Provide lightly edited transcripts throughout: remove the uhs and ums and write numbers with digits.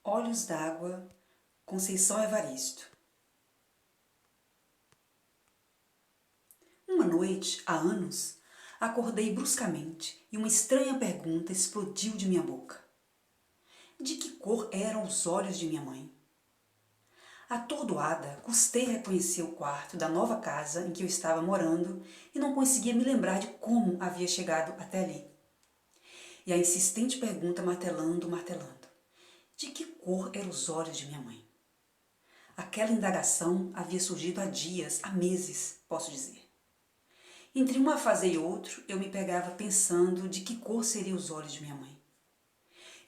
Olhos d'Água, Conceição Evaristo. Uma noite, há anos, acordei bruscamente e uma estranha pergunta explodiu de minha boca. De que cor eram os olhos de minha mãe? Atordoada, custei reconhecer o quarto da nova casa em que eu estava morando e não conseguia me lembrar de como havia chegado até ali. E a insistente pergunta martelando. De que cor eram os olhos de minha mãe? Aquela indagação havia surgido há dias, há meses, posso dizer. Entre uma fase e outra, eu me pegava pensando de que cor seriam os olhos de minha mãe.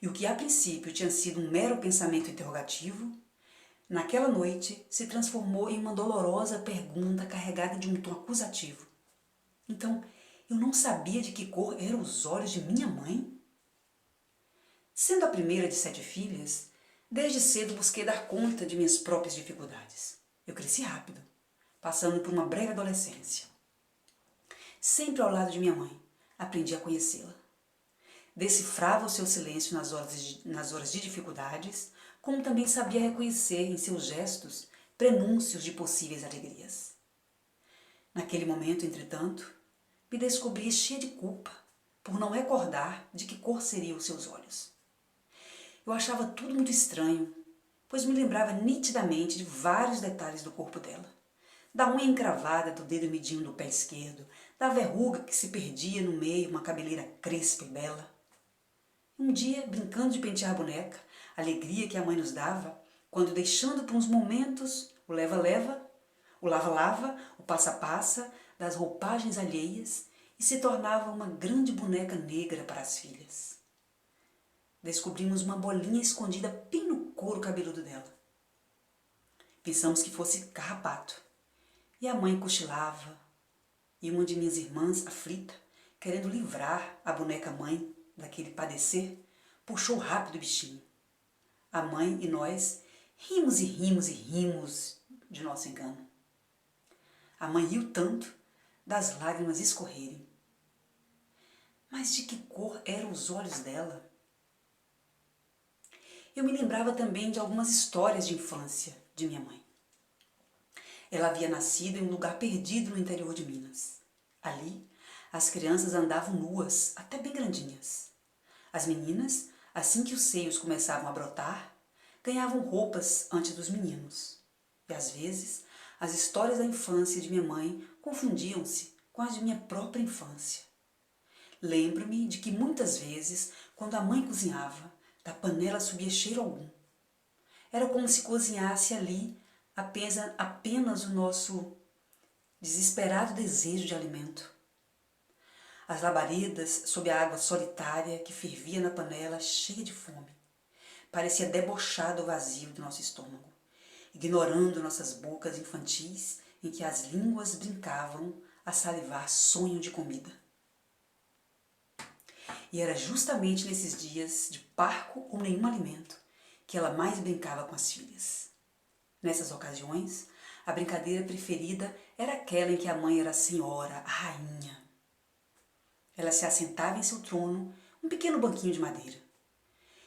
E o que a princípio tinha sido um mero pensamento interrogativo, naquela noite se transformou em uma dolorosa pergunta carregada de um tom acusativo. Então, eu não sabia de que cor eram os olhos de minha mãe? Sendo a primeira de 7 filhas, desde cedo busquei dar conta de minhas próprias dificuldades. Eu cresci rápido, passando por uma breve adolescência. Sempre ao lado de minha mãe, aprendi a conhecê-la. Decifrava o seu silêncio nas horas de dificuldades, como também sabia reconhecer em seus gestos prenúncios de possíveis alegrias. Naquele momento, entretanto, me descobri cheia de culpa por não recordar de que cor seriam os seus olhos. Eu achava tudo muito estranho, pois me lembrava nitidamente de vários detalhes do corpo dela. Da unha encravada do dedo midinho do pé esquerdo, da verruga que se perdia no meio, uma cabeleira crespa e bela. Um dia, brincando de pentear a boneca, a alegria que a mãe nos dava, quando deixando por uns momentos o leva-leva, o lava-lava, o passa-passa, das roupagens alheias, e se tornava uma grande boneca negra para as filhas. Descobrimos uma bolinha escondida bem no couro cabeludo dela. Pensamos que fosse carrapato. E a mãe cochilava, e uma de minhas irmãs, aflita, querendo livrar a boneca-mãe daquele padecer, puxou rápido o bichinho. A mãe e nós rimos e rimos e rimos de nosso engano. A mãe riu tanto das lágrimas escorrerem. Mas de que cor eram os olhos dela? Eu me lembrava também de algumas histórias de infância de minha mãe. Ela havia nascido em um lugar perdido no interior de Minas. Ali, as crianças andavam nuas, até bem grandinhas. As meninas, assim que os seios começavam a brotar, ganhavam roupas antes dos meninos. E às vezes, as histórias da infância de minha mãe confundiam-se com as de minha própria infância. Lembro-me de que muitas vezes, quando a mãe cozinhava, da panela subia cheiro algum. Era como se cozinhasse ali apenas o nosso desesperado desejo de alimento. As labaredas sob a água solitária que fervia na panela cheia de fome. Parecia debochado o vazio do nosso estômago, ignorando nossas bocas infantis em que as línguas brincavam a salivar sonho de comida. E era justamente nesses dias de parco ou nenhum alimento que ela mais brincava com as filhas. Nessas ocasiões, a brincadeira preferida era aquela em que a mãe era a senhora, a rainha. Ela se assentava em seu trono, um pequeno banquinho de madeira.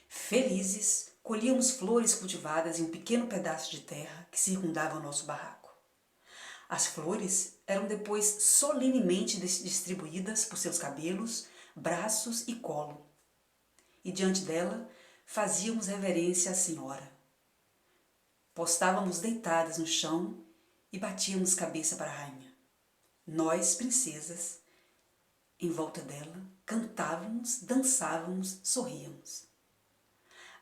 Felizes, colhíamos flores cultivadas em um pequeno pedaço de terra que circundava o nosso barraco. As flores eram depois solenemente distribuídas por seus cabelos, braços e colo. E diante dela fazíamos reverência à senhora. Postávamos deitadas no chão e batíamos cabeça para a rainha. Nós, princesas, em volta dela, cantávamos, dançávamos, sorríamos.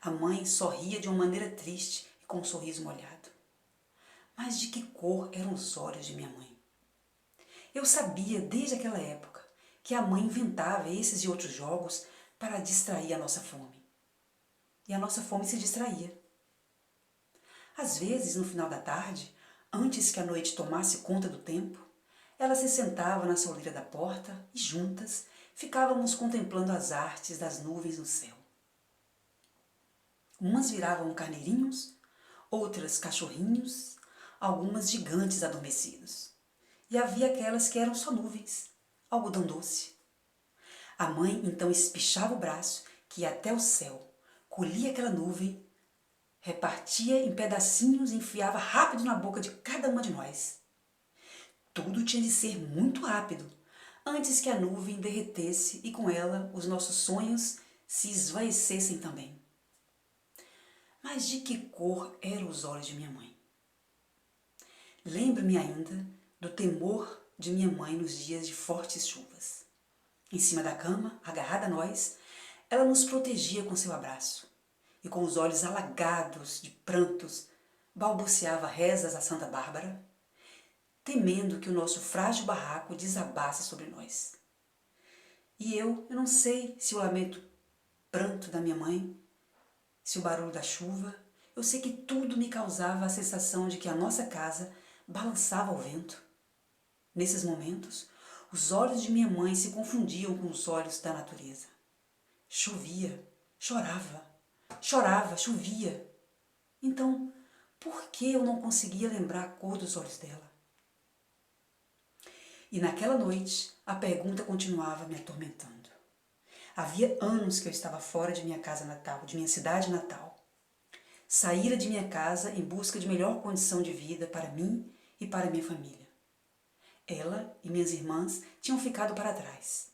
A mãe sorria de uma maneira triste e com um sorriso molhado. Mas de que cor eram os olhos de minha mãe? Eu sabia, desde aquela época, que a mãe inventava esses e outros jogos para distrair a nossa fome. E a nossa fome se distraía. Às vezes, no final da tarde, antes que a noite tomasse conta do tempo, ela se sentava na soleira da porta e juntas ficávamos contemplando as artes das nuvens no céu. Umas viravam carneirinhos, outras cachorrinhos, algumas gigantes adormecidos. E havia aquelas que eram só nuvens, algodão doce. A mãe então espichava o braço que ia até o céu, colhia aquela nuvem, repartia em pedacinhos e enfiava rápido na boca de cada uma de nós. Tudo tinha de ser muito rápido, antes que a nuvem derretesse e com ela os nossos sonhos se esvaecessem também. Mas de que cor eram os olhos de minha mãe? Lembro-me ainda do temor de minha mãe nos dias de fortes chuvas. Em cima da cama, agarrada a nós, ela nos protegia com seu abraço e com os olhos alagados de prantos balbuciava rezas a Santa Bárbara, temendo que o nosso frágil barraco desabasse sobre nós. E eu não sei se o lamento pranto da minha mãe, se o barulho da chuva, eu sei que tudo me causava a sensação de que a nossa casa balançava ao vento. Nesses momentos, os olhos de minha mãe se confundiam com os olhos da natureza. Chovia, chorava, chovia. Então, por que eu não conseguia lembrar a cor dos olhos dela? E naquela noite, a pergunta continuava me atormentando. Havia anos que eu estava fora de minha casa natal, de minha cidade natal. Saíra de minha casa em busca de melhor condição de vida para mim e para minha família. Ela e minhas irmãs tinham ficado para trás.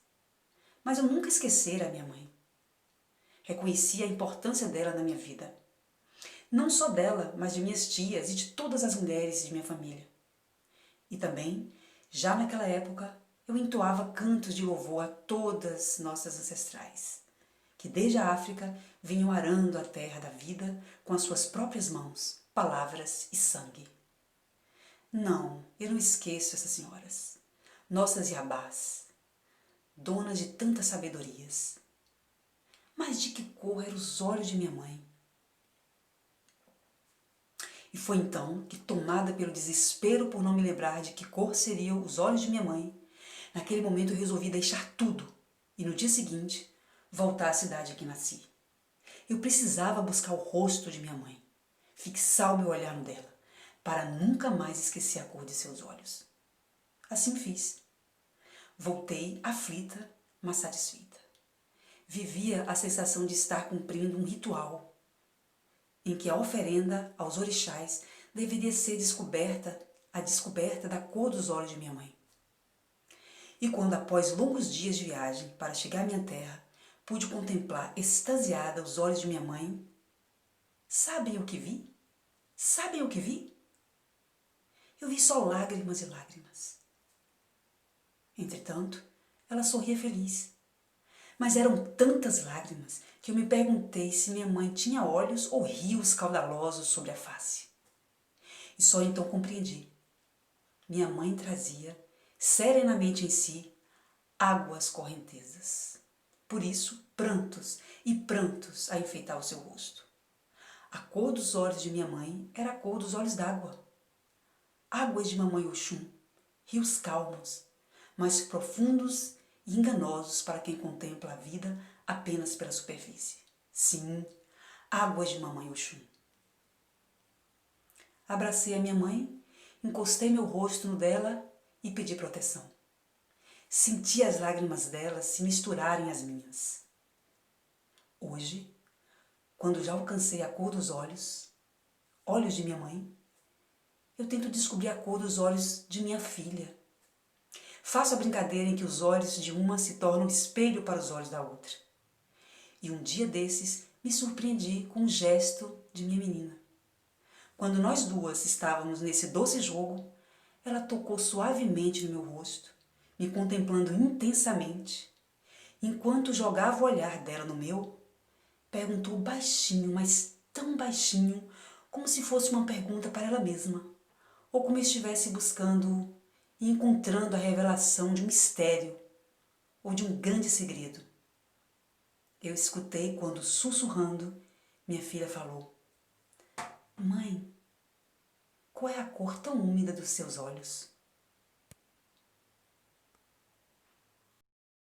Mas eu nunca esquecera a minha mãe. Reconhecia a importância dela na minha vida. Não só dela, mas de minhas tias e de todas as mulheres de minha família. E também, já naquela época, eu entoava cantos de louvor a todas nossas ancestrais, que desde a África vinham arando a terra da vida com as suas próprias mãos, palavras e sangue. Não, eu não esqueço essas senhoras, nossas Iabás, donas de tantas sabedorias. Mas de que cor eram os olhos de minha mãe? E foi então que, tomada pelo desespero por não me lembrar de que cor seriam os olhos de minha mãe, naquele momento eu resolvi deixar tudo e no dia seguinte voltar à cidade em que nasci. Eu precisava buscar o rosto de minha mãe, fixar o meu olhar no dela, para nunca mais esquecer a cor de seus olhos. Assim fiz. Voltei aflita, mas satisfeita. Vivia a sensação de estar cumprindo um ritual, em que a oferenda aos orixás deveria ser a descoberta da cor dos olhos de minha mãe. E quando, após longos dias de viagem para chegar à minha terra, pude contemplar extasiada os olhos de minha mãe, sabem o que vi? Sabem o que vi? Eu vi só lágrimas e lágrimas. Entretanto, ela sorria feliz. Mas eram tantas lágrimas que eu me perguntei se minha mãe tinha olhos ou rios caudalosos sobre a face. E só então compreendi. Minha mãe trazia, serenamente em si, águas correntezas. Por isso, prantos e prantos a enfeitar o seu rosto. A cor dos olhos de minha mãe era a cor dos olhos d'água. Águas de mamãe Oxum, rios calmos, mas profundos e enganosos para quem contempla a vida apenas pela superfície. Sim, águas de mamãe Oxum. Abracei a minha mãe, encostei meu rosto no dela e pedi proteção. Senti as lágrimas dela se misturarem às minhas. Hoje, quando já alcancei a cor dos olhos de minha mãe, eu tento descobrir a cor dos olhos de minha filha. Faço a brincadeira em que os olhos de uma se tornam espelho para os olhos da outra. E um dia desses me surpreendi com um gesto de minha menina. Quando nós duas estávamos nesse doce jogo, ela tocou suavemente no meu rosto, me contemplando intensamente. Enquanto jogava o olhar dela no meu, perguntou baixinho, mas tão baixinho, como se fosse uma pergunta para ela mesma, ou como estivesse buscando e encontrando a revelação de um mistério ou de um grande segredo. Eu escutei quando, sussurrando, minha filha falou: Mãe, qual é a cor tão úmida dos seus olhos?